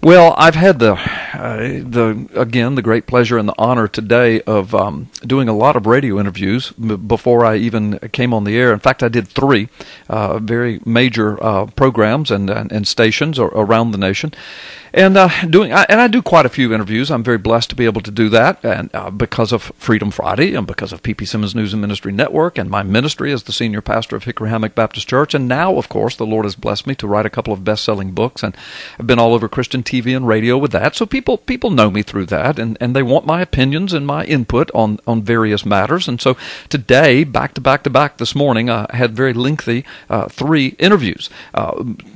Well, I've had the great pleasure and the honor today of doing a lot of radio interviews before I even came on the air. In fact, I did three very major programs and stations around the nation. And I do quite a few interviews. I'm very blessed to be able to do that, and because of Freedom Friday, and because of ppsimmons News and Ministry Network, and my ministry as the senior pastor of Hickory Hammock Baptist Church. And now, of course, the Lord has blessed me to write a couple of best-selling books, and I've been all over Christian TV and radio with that. So people know me through that, and they want my opinions and my input on various matters. And so today, back to back this morning, I had very lengthy three interviews.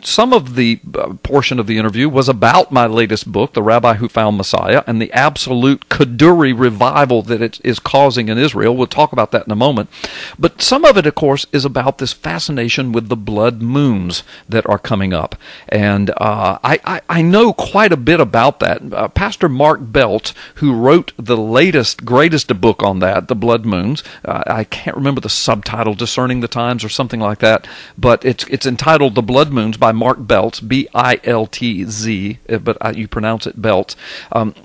Some of the portion of the interview was about my latest book, The Rabbi Who Found Messiah, and the absolute Kaduri revival that it is causing in Israel. We'll talk about that in a moment. But some of it, of course, is about this fascination with the blood moons that are coming up. And I know quite a bit about that. Pastor Mark Belt, who wrote the greatest book on that, The Blood Moons, I can't remember the subtitle, Discerning the Times or something like that, but it's entitled The Blood Moons by Mark Belt, B-I-L-T-Z, but you pronounce it Belt.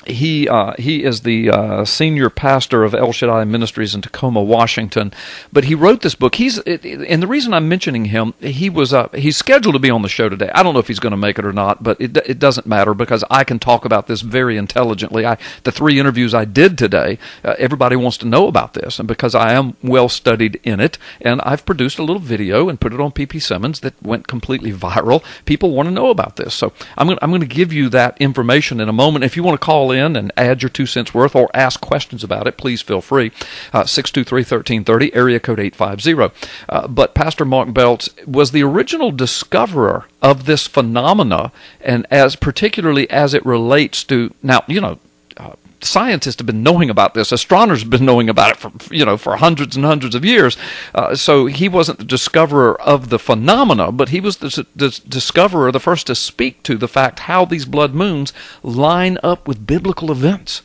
He is the senior pastor of El Shaddai Ministries in Tacoma, Washington. But he wrote this book. And the reason I'm mentioning him, he's scheduled to be on the show today. I don't know if he's going to make it or not, but it doesn't matter because I can talk about this very intelligently. The three interviews I did today, everybody wants to know about this, and because I am well studied in it, and I've produced a little video and put it on ppsimmons that went completely viral. People want to know about this, so I'm going to give you that information in a moment. If you want to call in and add your 2 cents worth or ask questions about it, please feel free. 623-1330, area code 850. But Pastor Mark Belt was the original discoverer of this phenomena, and particularly as it relates to, now, scientists have been knowing about this. Astronomers have been knowing about it for hundreds and hundreds of years. So he wasn't the discoverer of the phenomena, but he was the discoverer, the first to speak to the fact how these blood moons line up with biblical events.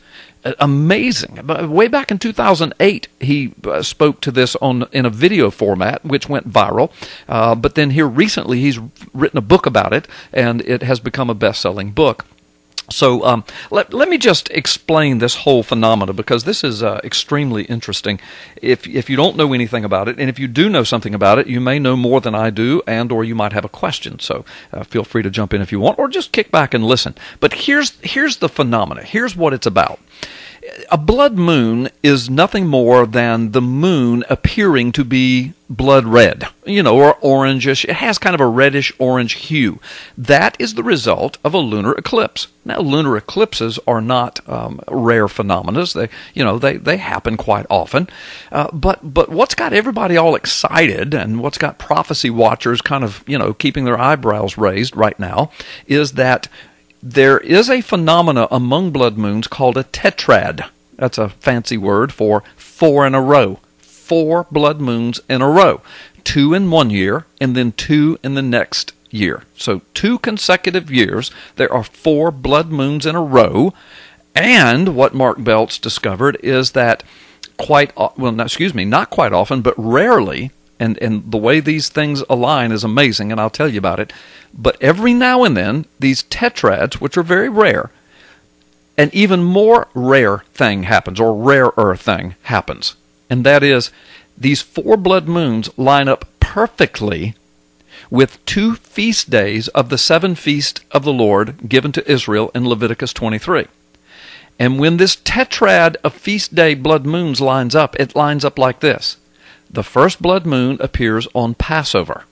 Amazing. Way back in 2008, he spoke to this in a video format, which went viral. But then here recently, he's written a book about it, and it has become a best-selling book. So let me just explain this whole phenomena, because this is extremely interesting. If you don't know anything about it, and if you do know something about it, you may know more than I do, or you might have a question. So feel free to jump in if you want, or just kick back and listen. But here's the phenomena. Here's what it's about. A blood moon is nothing more than the moon appearing to be blood red, or orangish. It has kind of a reddish-orange hue. That is the result of a lunar eclipse. Now, lunar eclipses are not rare phenomena. They happen quite often. But what's got everybody all excited, and what's got prophecy watchers kind of, keeping their eyebrows raised right now, is that there is a phenomena among blood moons called a tetrad. That's a fancy word for 4 in a row. 4 blood moons in a row. 2 in one year, and then 2 in the next year. So 2 consecutive years, there are 4 blood moons in a row. And what Mark Belts discovered is that not quite often, but rarely, and the way these things align is amazing, and I'll tell you about it. But every now and then, these tetrads, which are very rare, an even more rare thing happens, or rarer thing happens. And that is, these 4 blood moons line up perfectly with 2 feast days of the 7 feasts of the Lord given to Israel in Leviticus 23. And when this tetrad of feast day blood moons lines up, it lines up like this. The first blood moon appears on Passover.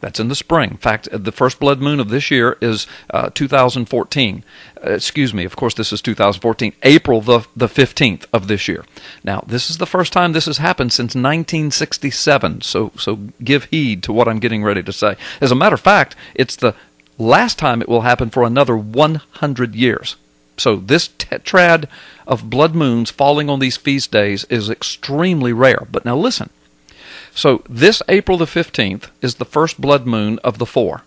That's in the spring. In fact, the first blood moon of this year is 2014. Of course, this is 2014. April the 15th of this year. Now, this is the first time this has happened since 1967, so give heed to what I'm getting ready to say. As a matter of fact, it's the last time it will happen for another 100 years. So this tetrad of blood moons falling on these feast days is extremely rare. But now listen. So this April the 15th is the first blood moon of the 4.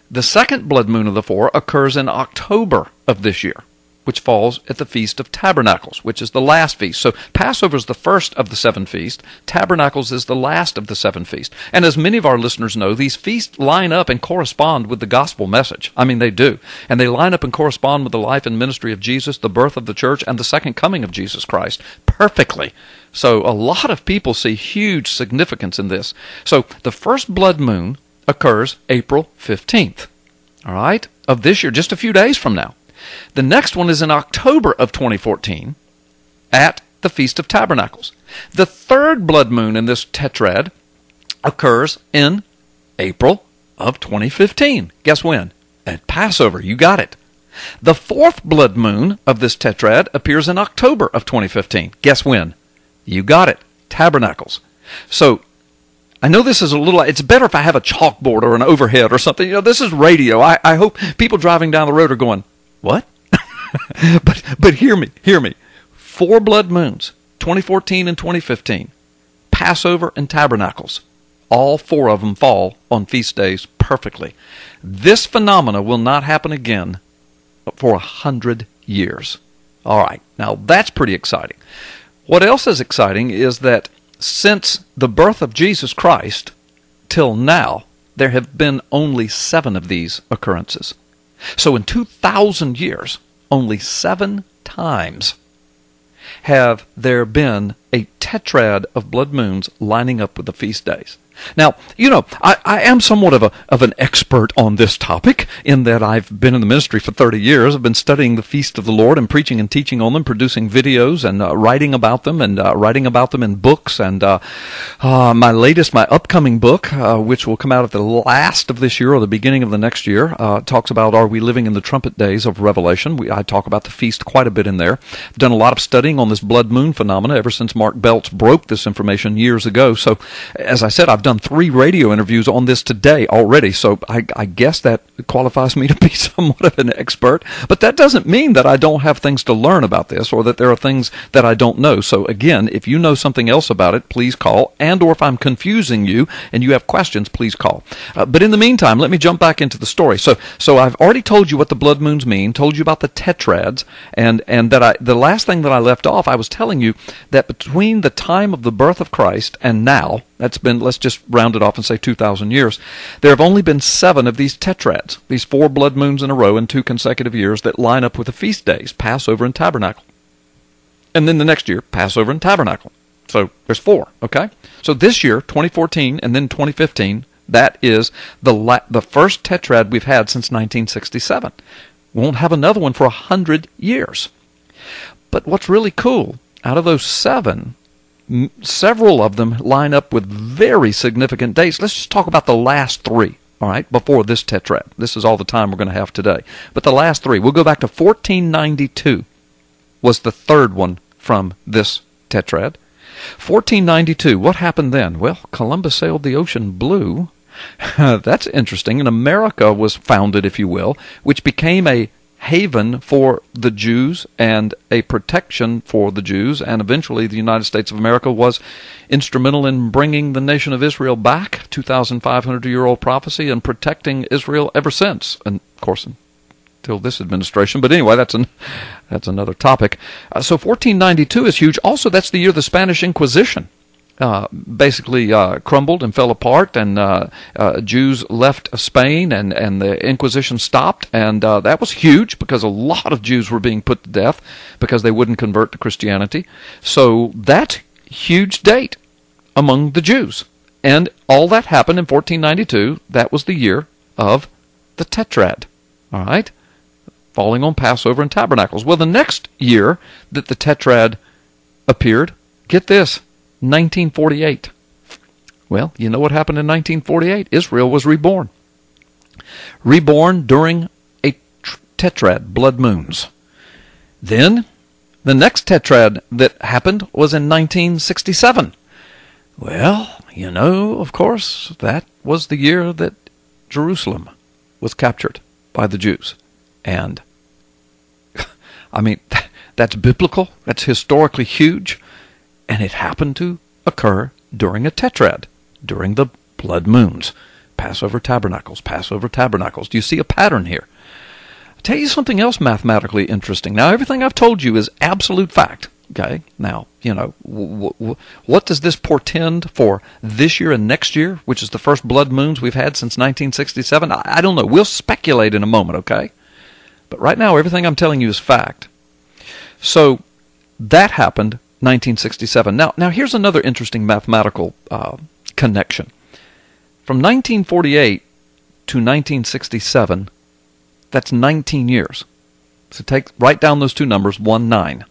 The second blood moon of the 4 occurs in October of this year. which falls at the Feast of Tabernacles, which is the last feast. So Passover is the first of the 7 feasts. Tabernacles is the last of the 7 feasts. And as many of our listeners know, these feasts line up and correspond with the gospel message. I mean, they do. And they line up and correspond with the life and ministry of Jesus, the birth of the church, and the second coming of Jesus Christ perfectly. So a lot of people see huge significance in this. So the first blood moon occurs April 15th, all right, of this year, just a few days from now. The next one is in October of 2014 at the Feast of Tabernacles. The third blood moon in this tetrad occurs in April of 2015. Guess when? At Passover. You got it. The fourth blood moon of this tetrad appears in October of 2015. Guess when? You got it. Tabernacles. So I know this is a little, it's better if I have a chalkboard or an overhead or something. You know, this is radio. I hope people driving down the road are going, what? but hear me. 4 blood moons, 2014 and 2015, Passover and Tabernacles. All 4 of them fall on feast days perfectly. This phenomena will not happen again for 100 years. All right, now that's pretty exciting. What else is exciting is that since the birth of Jesus Christ till now, there have been only 7 of these occurrences. So in 2,000 years, only 7 times have there been a tetrad of blood moons lining up with the feast days. Now, you know, I am somewhat of an expert on this topic in that I've been in the ministry for 30 years. I've been studying the Feast of the Lord and preaching and teaching on them, producing videos and writing about them in books. And my upcoming book, which will come out at the last of this year or the beginning of the next year, talks about Are We Living in the Trumpet Days of Revelation? I talk about the feast quite a bit in there. I've done a lot of studying on this blood moon phenomena ever since Mark Belts broke this information years ago. So, as I said, I've done 3 radio interviews on this today already, so I guess that qualifies me to be somewhat of an expert. But that doesn't mean that I don't have things to learn about this or that there are things that I don't know. So again, if you know something else about it, please call, and or if I'm confusing you and you have questions, please call. But in the meantime, let me jump back into the story. So I've already told you what the blood moons mean, told you about the tetrads, and that the last thing that I left off, I was telling you that between the time of the birth of Christ and now, that's been, let's just round it off and say 2,000 years, there have only been 7 of these tetrads, these 4 blood moons in a row in 2 consecutive years that line up with the feast days, Passover and Tabernacle. And then the next year, Passover and Tabernacle. So there's 4, okay? So this year, 2014, and then 2015, that is the first tetrad we've had since 1967. We won't have another one for 100 years. But what's really cool, out of those 7, several of them line up with very significant dates. Let's just talk about the last 3, all right, before this tetrad. This is all the time we're going to have today. But the last 3, we'll go back to 1492 was the 3rd one from this tetrad. 1492, what happened then? Well, Columbus sailed the ocean blue. That's interesting. And America was founded, if you will, which became a haven for the Jews and a protection for the Jews, and eventually the United States of America was instrumental in bringing the nation of Israel back, 2,500-year-old prophecy, and protecting Israel ever since, and of course until this administration. But anyway, that's another topic. So 1492 is huge. Also, that's the year the Spanish Inquisition basically crumbled and fell apart, and Jews left Spain, and the Inquisition stopped, and that was huge because a lot of Jews were being put to death because they wouldn't convert to Christianity. So that's huge date among the Jews. And all that happened in 1492. That was the year of the Tetrad, all right, falling on Passover and Tabernacles. Well, the next year that the Tetrad appeared, get this, 1948. Well, you know what happened in 1948? Israel was reborn. Reborn during a tetrad, blood moons. Then, the next tetrad that happened was in 1967. Well, you know, of course, that was the year that Jerusalem was captured by the Jews. And, I mean, that's biblical, that's historically huge. And it happened to occur during a tetrad, during the blood moons. Passover Tabernacles, Passover Tabernacles. Do you see a pattern here? tell you something else mathematically interesting. Now, everything I've told you is absolute fact. Okay? Now, you know, what does this portend for this year and next year, which is the first blood moons we've had since 1967? I don't know. We'll speculate in a moment, okay? But right now, everything I'm telling you is fact. So that happened 1967. Now here's another interesting mathematical connection. From 1948 to 1967, that's 19 years. So write down those two numbers, 19.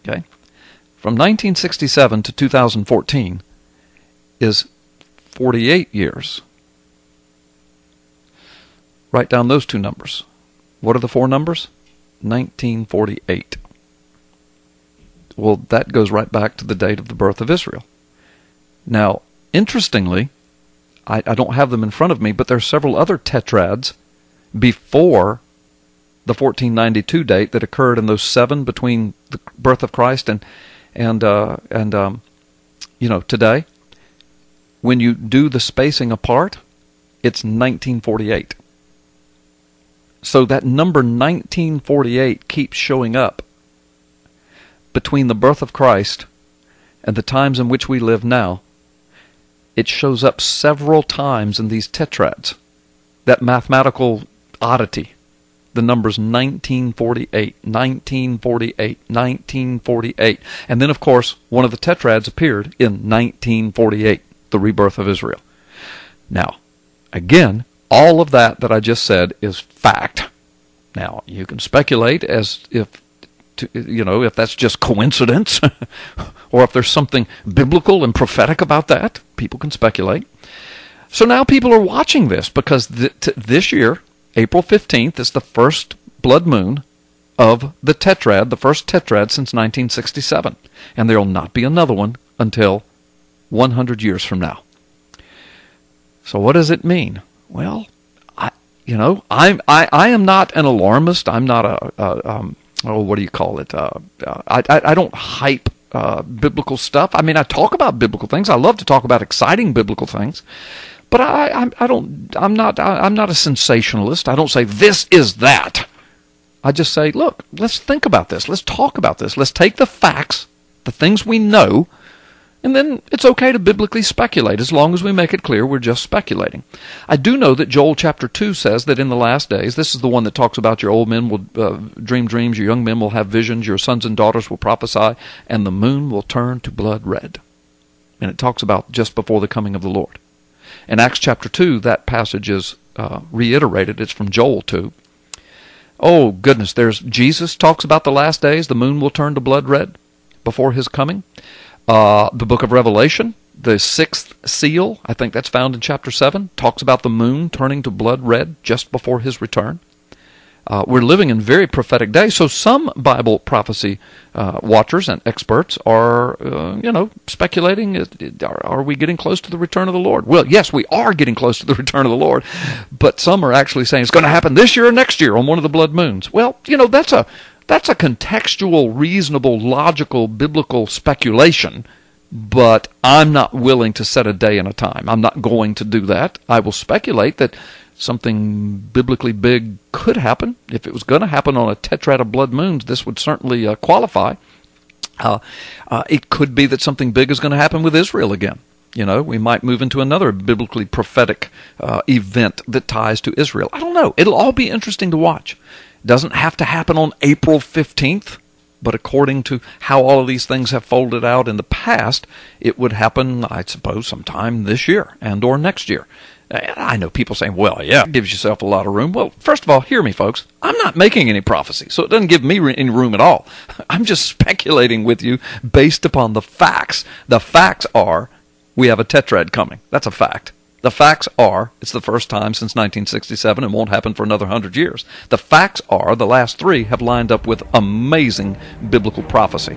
Okay? From 1967 to 2014 is 48 years. Write down those two numbers. What are the four numbers? 1948. Well, that goes right back to the date of the birth of Israel. Now, interestingly, I don't have them in front of me, but there are several other tetrads before the 1492 date that occurred in those 7 between the birth of Christ and today. When you do the spacing apart, it's 1948. So that number 1948 keeps showing up between the birth of Christ and the times in which we live now. It shows up several times in these tetrads. That mathematical oddity, the numbers 1948, 1948, 1948. And then, of course, one of the tetrads appeared in 1948, the rebirth of Israel. Now, again, all of that I just said is fact. Now, you can speculate as if that's just coincidence or if there's something biblical and prophetic about that. People can speculate. So now people are watching this because this year, April 15th, is the first blood moon of the Tetrad, the first Tetrad since 1967. And there will not be another one until 100 years from now. So what does it mean? Well, I am not an alarmist. I'm not what do you call it? I don't hype biblical stuff. I mean, I talk about biblical things. I love to talk about exciting biblical things, but I'm not a sensationalist. I don't say this is that. I just say, look, let's think about this. Let's talk about this. Let's take the facts, the things we know, and then it's okay to biblically speculate as long as we make it clear we're just speculating. I do know that Joel chapter 2 says that in the last days, this is the one that talks about your old men will dream dreams, your young men will have visions, your sons and daughters will prophesy, and the moon will turn to blood red. And it talks about just before the coming of the Lord. In Acts chapter 2, that passage is reiterated. It's from Joel 2. Oh, goodness, Jesus talks about the last days, the moon will turn to blood red before his coming. The book of Revelation, the 6th seal, I think that's found in chapter 7, talks about the moon turning to blood red just before his return. We're living in very prophetic days, so some Bible prophecy watchers and experts are, speculating, are we getting close to the return of the Lord? Well, yes, we are getting close to the return of the Lord, but some are actually saying it's going to happen this year or next year on one of the blood moons. Well, that's a contextual, reasonable, logical, biblical speculation, but I'm not willing to set a day and a time. I'm not going to do that. I will speculate that something biblically big could happen. If it was going to happen on a tetrad of blood moons, this would certainly qualify. It could be that something big is going to happen with Israel again. We might move into another biblically prophetic event that ties to Israel. I don't know. It'll all be interesting to watch. It doesn't have to happen on April 15th, but according to how all of these things have folded out in the past, it would happen, I suppose, sometime this year and or next year. I know people saying, well, yeah, it gives yourself a lot of room. Well, first of all, hear me, folks. I'm not making any prophecy, so it doesn't give me any room at all. I'm just speculating with you based upon the facts. The facts are we have a tetrad coming. That's a fact. The facts are it's the first time since 1967 and won't happen for another 100 years. The facts are the last 3 have lined up with amazing biblical prophecy.